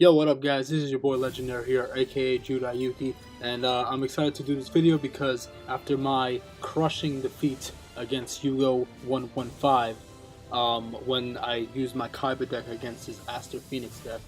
Yo, what up guys, this is your boy Legendary here, aka Judai Yuki, and I'm excited to do this video because after my crushing defeat against Fudo 115, when I used my Kaiba deck against his Aster Phoenix deck,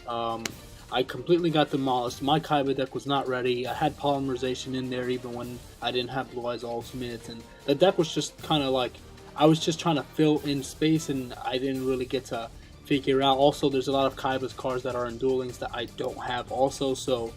I completely got demolished. My Kaiba deck was not ready. I had Polymerization in there even when I didn't have Blue Eyes Ultimate, and the deck was just kind of like, I was just trying to fill in space and I didn't really get to figure out. Also, there's a lot of Kaiba's cards that are in Duel Links that I don't have also, so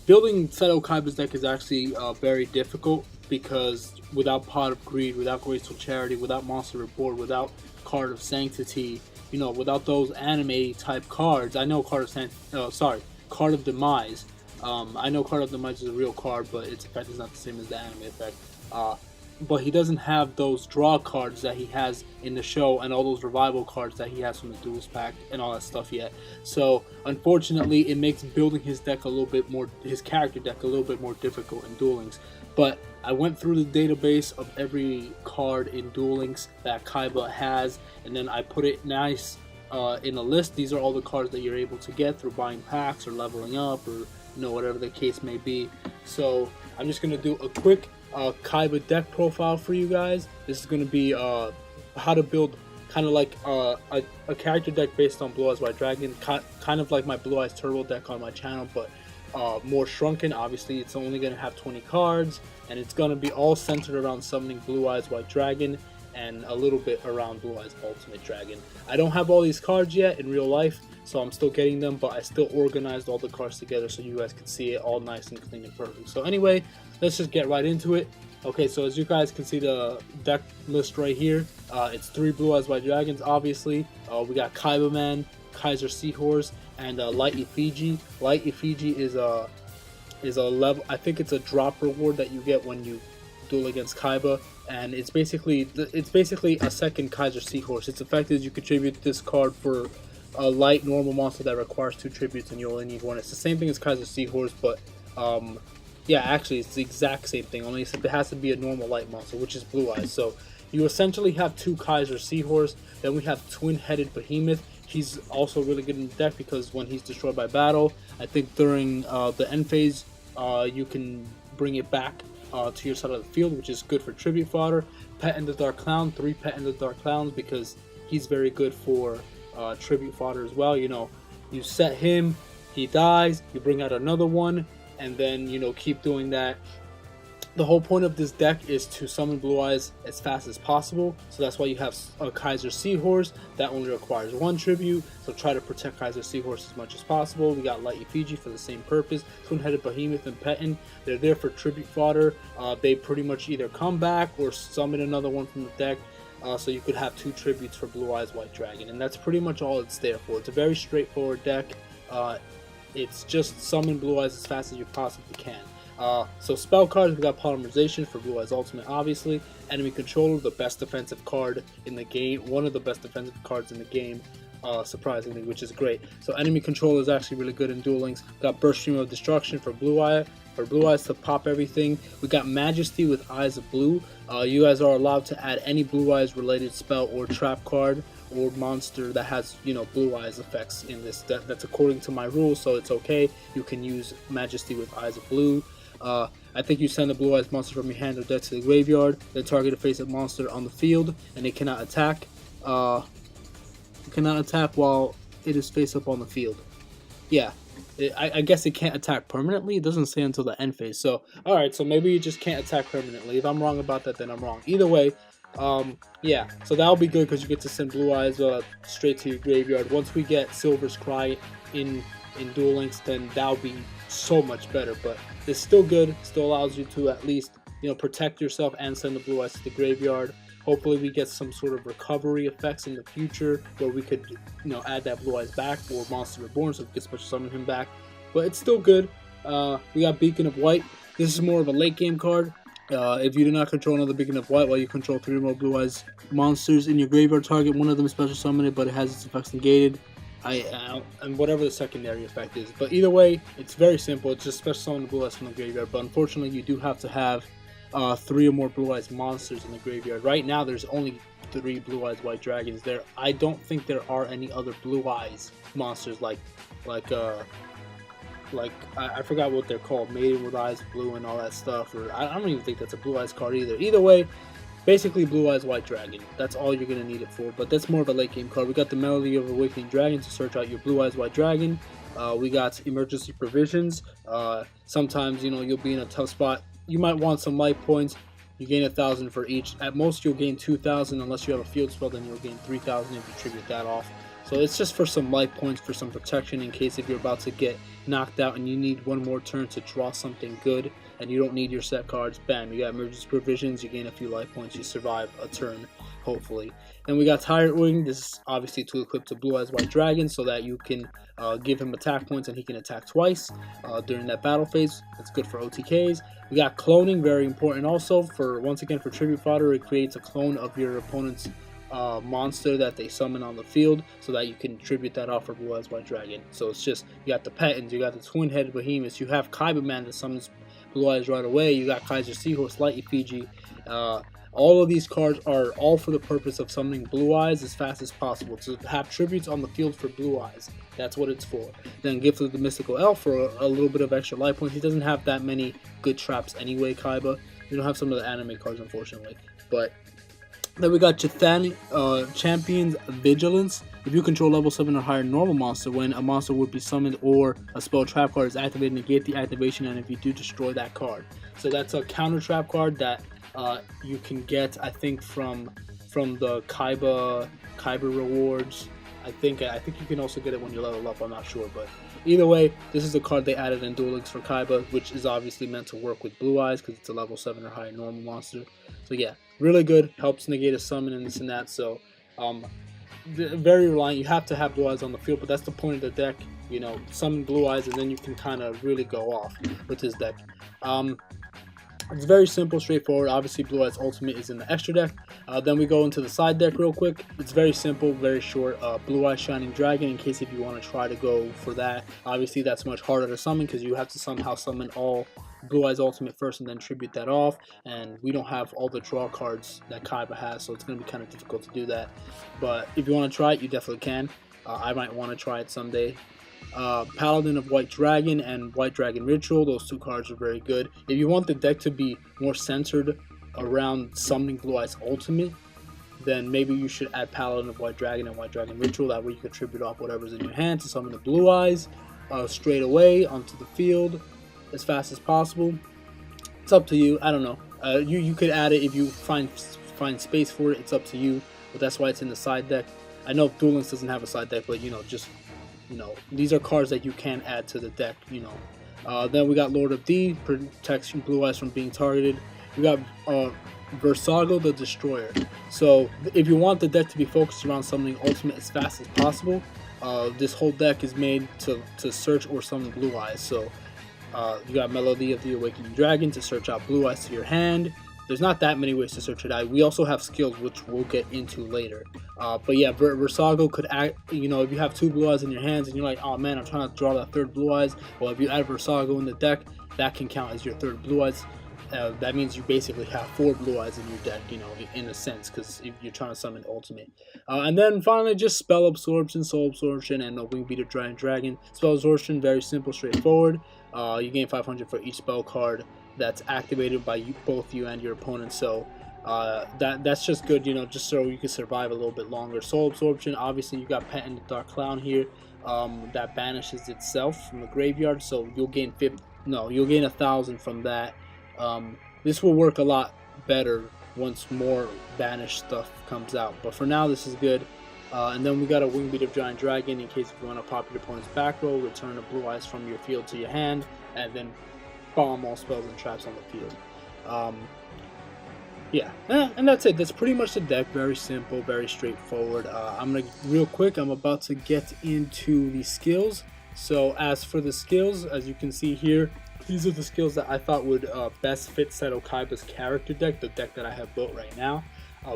building Seto Kaiba's deck is actually very difficult because without Pot of Greed, without Graceful Charity, without Monster Report, without Card of Sanctity, you know, without those anime type cards. I know Card of Demise. I know Card of Demise is a real card, but its effect is not the same as the anime effect. But he doesn't have those draw cards that he has in the show and all those revival cards that he has from the Duels pack and all that stuff yet. So unfortunately, it makes building his deck a little bit more, his character deck a little bit more difficult in Duel Links. But I went through the database of every card in Duel Links that Kaiba has, and then I put it nice in a list. These are all the cards that you're able to get through buying packs or leveling up, or you know, whatever the case may be. So I'm just gonna do a quick Kaiba deck profile for you guys. This is going to be how to build kind of like a character deck based on Blue Eyes White Dragon, kind of like my Blue Eyes Turbo deck on my channel, but more shrunken. Obviously, it's only going to have 20 cards, and it's going to be all centered around summoning Blue Eyes White Dragon and a little bit around Blue Eyes Ultimate Dragon. I don't have all these cards yet in real life, so I'm still getting them, but I still organized all the cards together so you guys can see it all nice and clean and perfect. So anyway, let's just get right into it. Okay, so as you guys can see the deck list right here, it's 3 Blue Eyes White Dragons, obviously. We got Kaibaman, Kaiser Seahrose, and Light Effigy. Light Effigy is a level, I think it's a drop reward that you get when you duel against Kaiba, and it's basically a second Kaiser Seahrose. Its effect is you contribute this card for a light normal monster that requires 2 tributes and you only need 1. It's the same thing as Kaiser Seahrose, but yeah, actually it's the exact same thing, only except it has to be a normal light monster, which is Blue Eyes. So you essentially have 2 Kaiser Seahrose. Then we have Twin-Headed Behemoth. He's also really good in the deck because when he's destroyed by battle, I think during the end phase, you can bring it back to your side of the field, which is good for tribute fodder. Peten the Dark Clown, 3 Peten the Dark Clowns, because he's very good for tribute fodder as well. You know, you set him, he dies, you bring out another one, and then, you know, keep doing that. The whole point of this deck is to summon Blue Eyes as fast as possible, so that's why you have a Kaiser Seahrose that only requires 1 tribute, so try to protect Kaiser Seahrose as much as possible. We got Light Effigy for the same purpose. Twin-Headed Behemoth and Peten, they're there for tribute fodder. They pretty much either come back or summon another one from the deck, so you could have 2 tributes for Blue Eyes White Dragon, and that's pretty much all it's there for. It's a very straightforward deck. It's just summon Blue Eyes as fast as you possibly can. So spell cards, we got Polymerization for Blue Eyes Ultimate, obviously. Enemy Controller, the best defensive card in the game, one of the best defensive cards in the game, surprisingly, which is great. So Enemy Controller is actually really good in Duel Links. Got Burst Stream of Destruction for Blue Eyes to pop everything. We got Majesty with Eyes of Blue. You guys are allowed to add any Blue Eyes related spell or trap card or monster that has, you know, Blue Eyes effects in this. That's according to my rules, so it's okay. You can use Majesty with Eyes of Blue. I think you send a Blue Eyes monster from your hand or deck to the graveyard. Then target a face-up monster on the field, and it cannot attack. While it is face up on the field. Yeah, I guess it can't attack permanently. It doesn't say until the end phase. So, alright, so maybe you just can't attack permanently. If I'm wrong about that, then I'm wrong. Either way, yeah, so that'll be good because you get to send Blue Eyes straight to your graveyard. Once we get Silver's Cry in Duel Links, then that'll be so much better. But it's still good. Still allows you to at least, you know, protect yourself and send the Blue Eyes to the graveyard. Hopefully we get some sort of recovery effects in the future where we could, you know, add that Blue Eyes back, or Monster Reborn, so we can special summon him back. But it's still good. We got Beacon of White. This is more of a late game card. If you do not control another Beacon of White while you control 3 more Blue Eyes monsters in your graveyard, target one of them special summon it, but it has its effects negated. And whatever the secondary effect is. But either way, it's very simple. It's just special summon the Blue Eyes from the graveyard. But unfortunately, you do have to have 3 or more Blue Eyes monsters in the graveyard. Right now, there's only 3 Blue Eyes White Dragons there. I don't think there are any other Blue Eyes monsters like I forgot what they're called, Maiden with Eyes Blue and all that stuff. Or I don't even think that's a Blue Eyes card either. Either way, basically Blue Eyes White Dragon. That's all you're gonna need it for. But that's more of a late game card. We got the Melody of Awakening Dragon to search out your Blue Eyes White Dragon. We got Emergency Provisions. Sometimes you'll be in a tough spot. You might want some life points. You gain 1,000 for each. At most, you'll gain 2,000 unless you have a field spell. Then you'll gain 3,000 if you tribute that off. So it's just for some life points, for some protection in case if you're about to get knocked out and you need one more turn to draw something good and you don't need your set cards. Bam, you got Emergency Provisions. You gain a few life points. You survive a turn, hopefully. Then we got Tyrant Wing. This is obviously to equip to Blue Eyes White Dragon so that you can give him attack points and he can attack twice during that battle phase. It's good for OTKs. We got Cloning, very important also for, once again, for tribute fodder. It creates a clone of your opponent's monster that they summon on the field so that you can tribute that off for Blue Eyes White Dragon. So it's just, you got the Petens, you got the twin-headed Behemoths, you have Kaibaman that summons Blue Eyes right away, you got Kaiser Seahrose, Light Effigy. All of these cards are all for the purpose of summoning Blue Eyes as fast as possible, to have tributes on the field for Blue Eyes. That's what it's for. Then Gift of the Mystical Elf for a little bit of extra life points. He doesn't have that many good traps anyway, Kaiba. You don't have some of the anime cards, unfortunately. But then we got Champion's Vigilance. If you control level 7 or higher normal monster, when a monster would be summoned or a spell trap card is activated, negate the activation, and if you do, destroy that card. So that's a counter trap card that you can get, I think, from the Kaiba rewards. I think you can also get it when you level up. I'm not sure, but either way, this is a card they added in Duel Links for Kaiba, which is obviously meant to work with Blue Eyes because it's a level 7 or higher normal monster. So yeah, really good. Helps negate a summon and this and that. So very reliant. You have to have Blue Eyes on the field, but that's the point of the deck. Summon Blue Eyes, and then you can kind of really go off with this deck. It's very simple, straightforward. Obviously, Blue Eyes Ultimate is in the extra deck. Then we go into the side deck real quick. It's very simple, very short. Blue Eyes Shining Dragon, in case if you want to try to go for that. Obviously, that's much harder to summon because you have to somehow summon all Blue Eyes Ultimate first and then tribute that off. And we don't have all the draw cards that Kaiba has, so it's going to be kind of difficult to do that. But if you want to try it, you definitely can. I might want to try it someday. Paladin of White Dragon and White Dragon Ritual, those 2 cards are very good. If you want the deck to be more centered around summoning Blue Eyes Ultimate, then maybe you should add Paladin of White Dragon and White Dragon Ritual. That way you can tribute off whatever's in your hand to summon the Blue Eyes straight away onto the field as fast as possible. It's up to you. I don't know. You could add it if you find space for it. It's up to you, but that's why it's in the side deck. I know Duel Links doesn't have a side deck, but these are cards that you can add to the deck. Then we got Lord of D, protects Blue Eyes from being targeted. We got Versago the Destroyer. So if you want the deck to be focused around summoning Ultimate as fast as possible, this whole deck is made to search or summon Blue Eyes. So you got Melody of the Awakening Dragon to search out Blue Eyes to your hand. There's not that many ways to search it out. We also have skills, which we'll get into later. But yeah, Versago could act, if you have 2 Blue Eyes in your hands and you're like, oh man, I'm trying to draw that 3rd Blue Eyes. Well, if you add Versago in the deck, that can count as your 3rd Blue Eyes. That means you basically have 4 Blue Eyes in your deck, in a sense, because if you're trying to summon Ultimate. And then finally, just Spell Absorption, Soul Absorption, and Wingbeat of Giant Dragon. Spell Absorption, very simple, straightforward. You gain 500 for each spell card that's activated by both you and your opponent. So that's just good, just so you can survive a little bit longer. Soul Absorption, obviously you got Peten the Dark Clown here, that banishes itself from the graveyard, so you'll gain 1,000 from that. This will work a lot better once more banished stuff comes out, but for now this is good. And then we got a Wingbeat of Giant Dragon in case if you want to pop your opponent's back row, return a Blue Eyes from your field to your hand, and then bomb all spells and traps on the field. Yeah, and that's it. That's pretty much the deck. Very simple, very straightforward. I'm about to get into the skills. So as for the skills, as you can see here, these are the skills that I thought would best fit Seto Kaiba's character deck, the deck that I have built right now.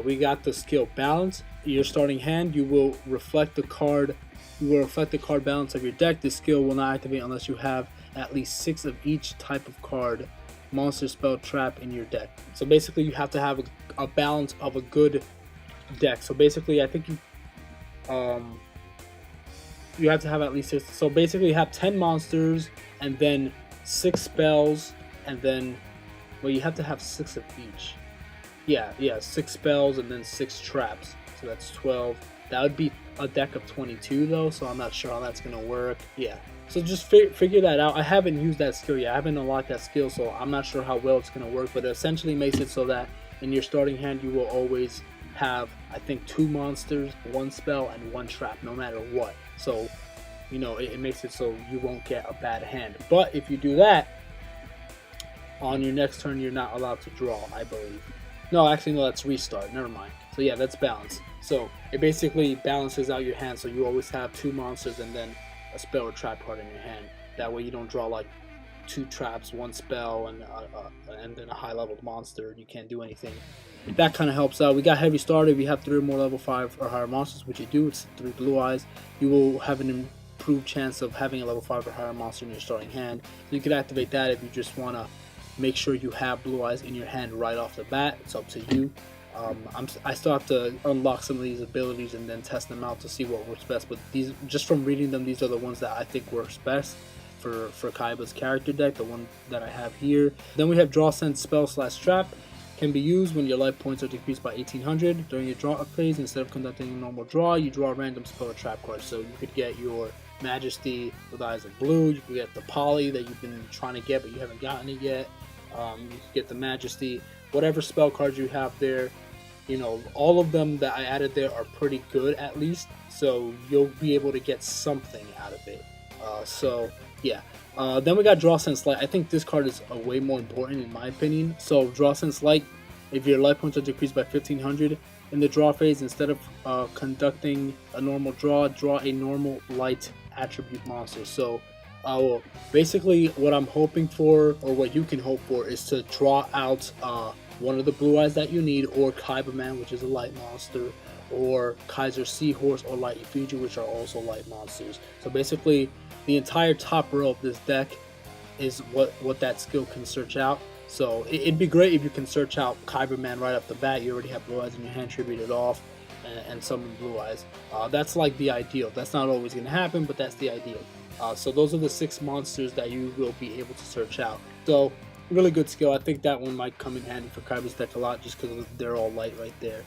We got the skill Balance. Your starting hand, you will reflect the card balance of your deck. This skill will not activate unless you have at least 6 of each type of card monster, spell, trap in your deck. So basically you have to have a balance of a good deck. So basically I think you have to have at least 6. So basically you have 10 monsters and then 6 spells, and then, well, you have to have 6 of each. Yeah, 6 spells and then 6 traps. So that's 12. That would be a deck of 22 though, so I'm not sure how that's gonna work. Yeah, so just figure that out. I haven't used that skill yet. I haven't unlocked that skill, so I'm not sure how well it's gonna work, but it essentially makes it so that in your starting hand you will always have, I think, 2 monsters, 1 spell, and 1 trap, no matter what. So, you know, it makes it so you won't get a bad hand. But if you do that, on your next turn you're not allowed to draw, I believe. No, actually no, that's restart, never mind. So yeah, that's balance. So it basically balances out your hand, so you always have 2 monsters and then a spell or trap card in your hand. That way you don't draw like 2 traps, 1 spell, and then a high leveled monster. You can't do anything. That kind of helps out. We got heavy started. We have 3 or more level 5 or higher monsters, which you do. It's 3 blue eyes. You will have an improved chance of having a level 5 or higher monster in your starting hand. So you could activate that if you just want to make sure you have blue eyes in your hand right off the bat. It's up to you. I still have to unlock some of these abilities and then test them out to see what works best, but these, just from reading them, these are the ones that I think works best for Kaiba's character deck, the one that I have here. Then we have Draw, Sense, Spell / Trap. Can be used when your life points are decreased by 1800. During your draw phase, instead of conducting a normal draw, you draw a random spell or trap card. So you could get your Majesty with eyes of blue, you could get the Poly that you've been trying to get but you haven't gotten it yet. You could get the Majesty, whatever spell cards you have there. You know, all of them that I added there are pretty good at least, so you'll be able to get something out of it. So yeah. Then we got Draw, Sense, Light. I think this card is way more important in my opinion. So Draw, Sense, Light, if your life points are decreased by 1500 in the draw phase, instead of conducting a normal draw, draw a normal light attribute monster. So basically what I'm hoping for, or what you can hope for, is to draw out one of the blue eyes that you need, or Kaibaman, which is a light monster, or Kaiser Seahrose or Light Effigy, which are also light monsters. So basically the entire top row of this deck is what that skill can search out. So it'd be great if you can search out Kaibaman right off the bat. You already have blue eyes in your hand, tribute it off, and summon blue eyes. That's like the ideal. That's not always going to happen, but that's the ideal. So those are the 6 monsters that you will be able to search out. So really good skill. I think that one might come in handy for Kaiba's deck a lot, just because they're all light right there.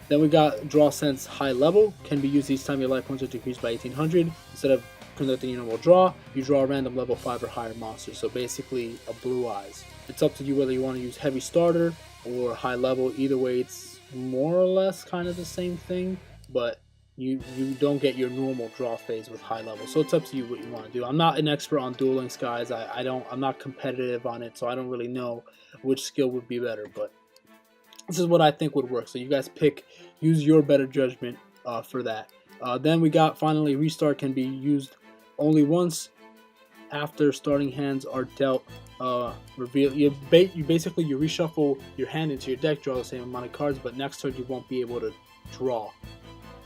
Then we got Draw, Sense, High Level. Can be used each time your life points are decreased by 1800. Instead of conducting a normal draw, you draw a random level 5 or higher monster. So basically a blue eyes. It's up to you whether you want to use heavy starter or high level. Either way, it's more or less kind of the same thing, but you don't get your normal draw phase with high level. So it's up to you what you want to do. I'm not an expert on Duel Links, guys. I'm not competitive on it, so I don't really know which skill would be better, but this is what I think would work. So you guys use your better judgment for that. Then we got, finally, Restart. Can be used only once after starting hands are dealt. Reveal. You basically reshuffle your hand into your deck, draw the same amount of cards, but next turn you won't be able to draw.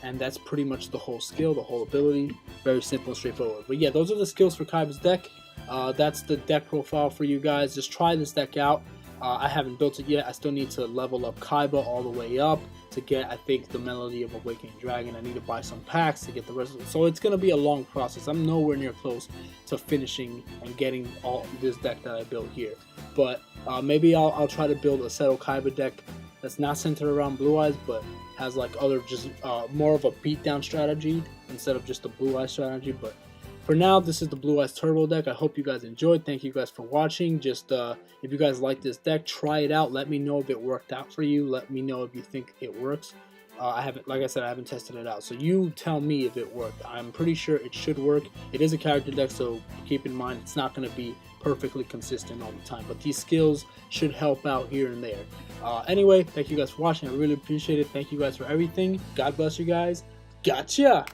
And that's pretty much the whole skill, the whole ability. Very simple and straightforward. But yeah, those are the skills for Kaiba's deck. That's the deck profile for you guys. Just try this deck out. I haven't built it yet. I still need to level up Kaiba all the way up to get, I think, the Melody of Awakening Dragon. I need to buy some packs to get the rest of it. So it's going to be a long process. I'm nowhere near close to finishing and getting all this deck that I built here. But maybe I'll try to build a Seto Kaiba deck that's not centered around blue eyes, but has like other, just more of a beatdown strategy instead of just a blue eye strategy. But for now, this is the Blue Eyes Turbo deck. I hope you guys enjoyed. Thank you guys for watching. Just if you guys like this deck, try it out. Let me know if it worked out for you. Let me know if you think it works. Like I said, I haven't tested it out. So you tell me if it worked. I'm pretty sure it should work. It is a character deck, so keep in mind it's not going to be perfectly consistent all the time. But these skills should help out here and there. Anyway, thank you guys for watching. I really appreciate it. Thank you guys for everything. God bless you guys. Gotcha!